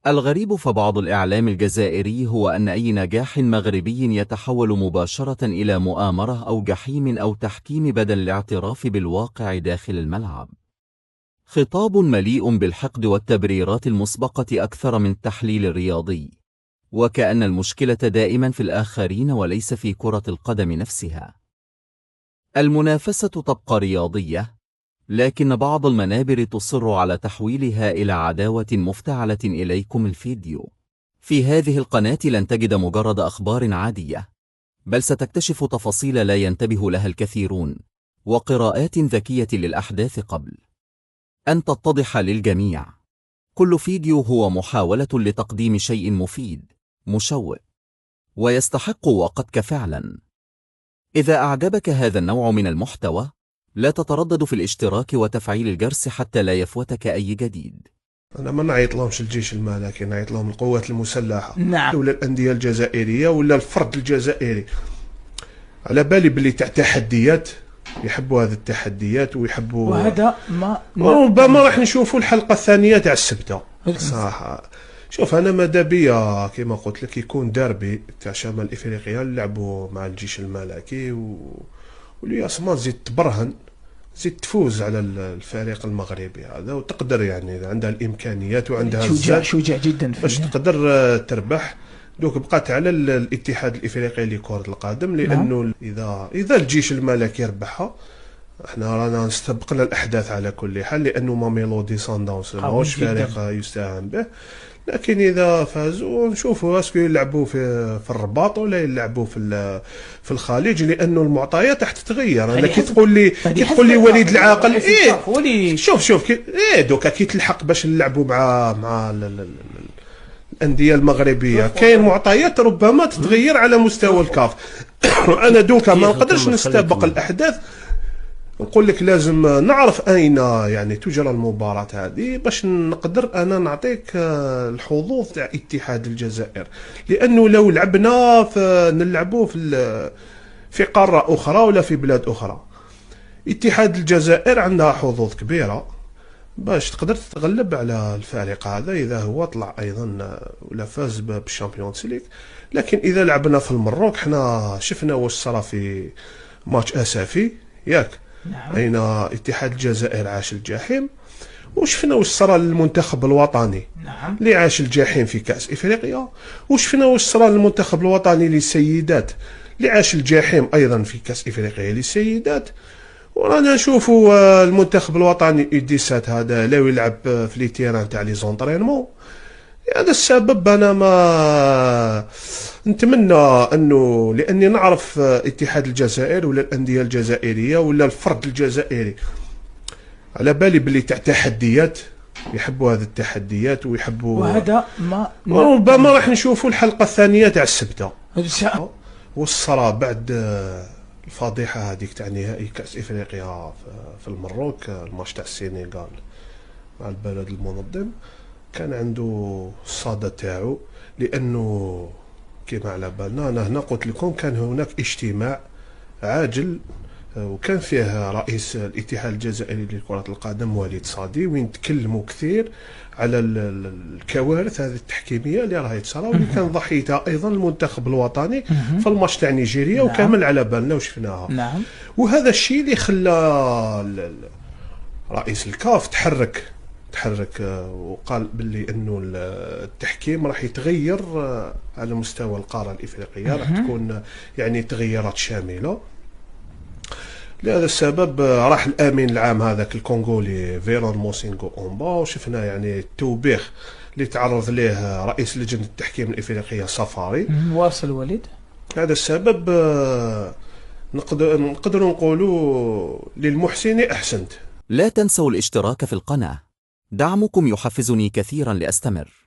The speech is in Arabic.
الغريب فبعض الإعلام الجزائري هو أن أي نجاح مغربي يتحول مباشرة إلى مؤامرة أو جحيم أو تحكيم بدل الاعتراف بالواقع داخل الملعب. خطاب مليء بالحقد والتبريرات المسبقة أكثر من التحليل الرياضي، وكأن المشكلة دائما في الآخرين وليس في كرة القدم نفسها. المنافسة تبقى رياضية، لكن بعض المنابر تصر على تحويلها إلى عداوة مفتعلة. إليكم الفيديو. في هذه القناة لن تجد مجرد أخبار عادية، بل ستكتشف تفاصيل لا ينتبه لها الكثيرون، وقراءات ذكية للأحداث قبل أن تتضح للجميع. كل فيديو هو محاولة لتقديم شيء مفيد مشوق ويستحق وقتك فعلا. إذا أعجبك هذا النوع من المحتوى، لا تتردد في الاشتراك وتفعيل الجرس حتى لا يفوتك أي جديد. أنا ما نعيط لهمش الجيش الملكي، نعيط لهم القوات المسلحة. نعم. ولا الأندية الجزائرية ولا الفرد الجزائري. على بالي باللي تاع تحديات، يحبوا هذه التحديات ويحبوا، وهذا ربما راح نشوفوا الحلقة الثانية تاع السبتة صراحة. شوف أنا ماذا بيا كما قلت لك يكون ديربي تاع شمال إفريقيا نلعبوا مع الجيش الملكي والياسمان زيد تبرهن، زيد تفوز على الفريق المغربي هذا، وتقدر يعني عندها الإمكانيات وعندها شجاع جدا باش تقدر تربح. دوك بقات على الاتحاد الافريقي لكرة القدم، لانه اذا الجيش الملكي ربحها احنا رانا نستبقنا الاحداث على كل حال، لانه ماميلودي سانداونز ماهوش فريق يستهان به. لكن اذا فازوا نشوفوا اسكو يلعبوا في الرباط ولا يلعبوا في الخليج، لانه المعطيات راح تتغير. انا كي تقول لي وليد العاقل شوف دوكا كي تلحق باش نلعبوا مع الأندية المغربية كاين معطيات ربما تتغير على مستوى الكاف. أنا دوكا ما نقدرش نستبق الأحداث، نقول لك لازم نعرف أين يعني تجرى المباراة هذه باش نقدر أنا نعطيك الحظوظ تاع اتحاد الجزائر. لأنه لو لعبنا نلعبوه في قارة أخرى ولا في بلاد أخرى، اتحاد الجزائر عندها حظوظ كبيرة باش تقدر تتغلب على الفريق هذا إذا هو طلع أيضا ولا فاز بالشامبيونز ليغ. لكن إذا لعبنا في المروك حنا شفنا واش صرا في ماتش أسافي ياك. نعم. أين اتحاد الجزائر عاش الجحيم، وشفنا واش صرا للمنتخب الوطني. نعم. اللي عاش الجحيم في كأس إفريقيا، وشفنا واش صرا للمنتخب الوطني للسيدات اللي عاش الجحيم أيضا في كأس إفريقيا للسيدات. ورانا نشوفوا المنتخب الوطني يديسات هذا لا يلعب في لي تيران تاع لي زونطرينمون. هذا السبب انا ما نتمنى انه، لاني نعرف اتحاد الجزائر ولا الانديه الجزائريه ولا الفرد الجزائري على بالي باللي تاع تحديات، يحبوا هذه التحديات ويحبوا، وهذا ربما راح نشوفوا الحلقه الثانيه تاع السبته والصرا بعد الفضيحة هذيك تاع نهائي كأس إفريقيا في المروك، الماتش تاع السنغال مع البلد المنظم. كان عنده الصادة تاعو، لأنه كما على بالنا أنا هنا قلت لكم كان هناك اجتماع عاجل وكان فيه رئيس الاتحاد الجزائري لكرة القدم وليد صادي، وين تكلموا كثير على الكوارث هذه التحكيميه اللي راهي تصرا، واللي كان ضحيتها ايضا المنتخب الوطني في الماتش تاع نيجيريا. نعم. وكامل على بالنا وشفناها. نعم. وهذا الشيء اللي خلى رئيس الكاف تحرك وقال باللي انه التحكيم راح يتغير على مستوى القاره الافريقيه، راح تكون يعني تغيرات شامله. لهذا السبب راح الامين العام هذاك الكونغولي فيرون موسينغو اومبا، وشفنا يعني التوبيخ اللي تعرض ليه رئيس لجنه التحكيم الافريقيه صفاري. واصل وليد. هذا السبب نقدر نقولوا للمحسن احسنت. لا تنسوا الاشتراك في القناة، دعمكم يحفزني كثيرا لأستمر.